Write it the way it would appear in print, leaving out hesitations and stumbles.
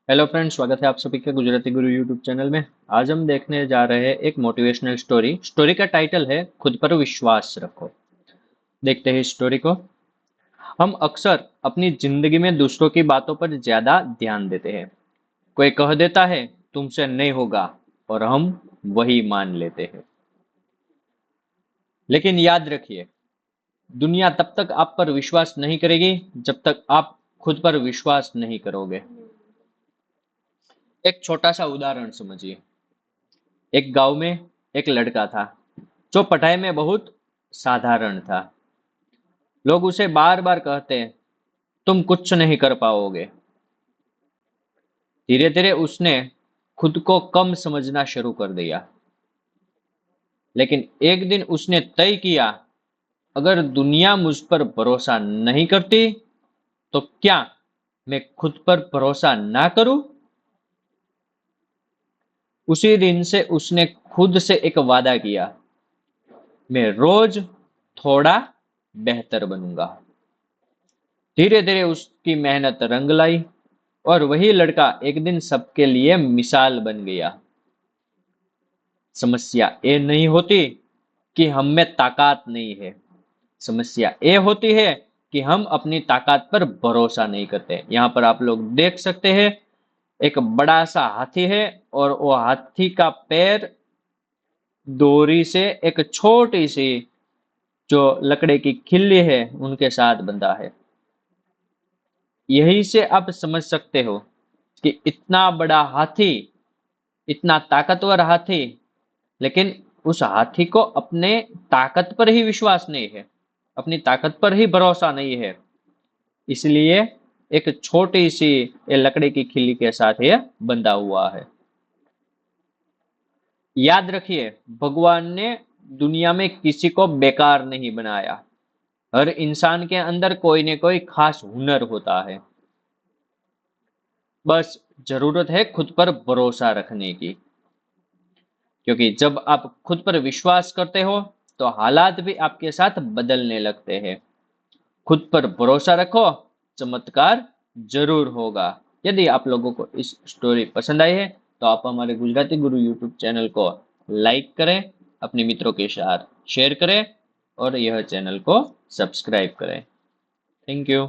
Hello friends, स्वागत है आप सभी का गुजराती गुरु यूट्यूब चैनल में। आज हम देखने जा रहे हैं एक मोटिवेशनल स्टोरी। स्टोरी का टाइटल है खुद पर विश्वास रखो। देखते हैं स्टोरी को। हम अक्सर अपनी जिंदगी में दूसरों की बातों पर ज्यादा ध्यान देते हैं। कोई कह देता है तुमसे नहीं होगा, और हम वही मान लेते हैं। लेकिन याद रखिए, दुनिया तब तक आप पर विश्वास नहीं करेगी जब तक आप खुद पर विश्वास नहीं करोगे। एक छोटा सा उदाहरण समझिए। एक गांव में एक लड़का था जो पढ़ाई में बहुत साधारण था। लोग उसे बार बार कहते तुम कुछ नहीं कर पाओगे। धीरे धीरे उसने खुद को कम समझना शुरू कर दिया। लेकिन एक दिन उसने तय किया, अगर दुनिया मुझ पर भरोसा नहीं करती तो क्या मैं खुद पर भरोसा ना करूं। उसी दिन से उसने खुद से एक वादा किया, मैं रोज थोड़ा बेहतर बनूंगा। धीरे धीरे उसकी मेहनत रंग लाई, और वही लड़का एक दिन सबके लिए मिसाल बन गया। समस्या ये नहीं होती कि हम में ताकत नहीं है। समस्या ये होती है कि हम अपनी ताकत पर भरोसा नहीं करते। यहाँ पर आप लोग देख सकते हैं, एक बड़ा सा हाथी है, और वो हाथी का पैर डोरी से एक छोटी सी जो लकड़े की खिल्ली है उनके साथ बंधा है। यही से आप समझ सकते हो कि इतना बड़ा हाथी, इतना ताकतवर हाथी, लेकिन उस हाथी को अपने ताकत पर ही विश्वास नहीं है, अपनी ताकत पर ही भरोसा नहीं है। इसलिए एक छोटी सी ये लकड़ी की खिल्ली के साथ ये बंधा हुआ है। याद रखिए, भगवान ने दुनिया में किसी को बेकार नहीं बनाया। हर इंसान के अंदर कोई न कोई खास हुनर होता है। बस जरूरत है खुद पर भरोसा रखने की। क्योंकि जब आप खुद पर विश्वास करते हो तो हालात भी आपके साथ बदलने लगते हैं। खुद पर भरोसा रखो, चमत्कार जरूर होगा। यदि आप लोगों को इस स्टोरी पसंद आई है तो आप हमारे गुजराती गुरु यूट्यूब चैनल को लाइक करें, अपने मित्रों के साथ शेयर करें, और यह चैनल को सब्सक्राइब करें। Thank you.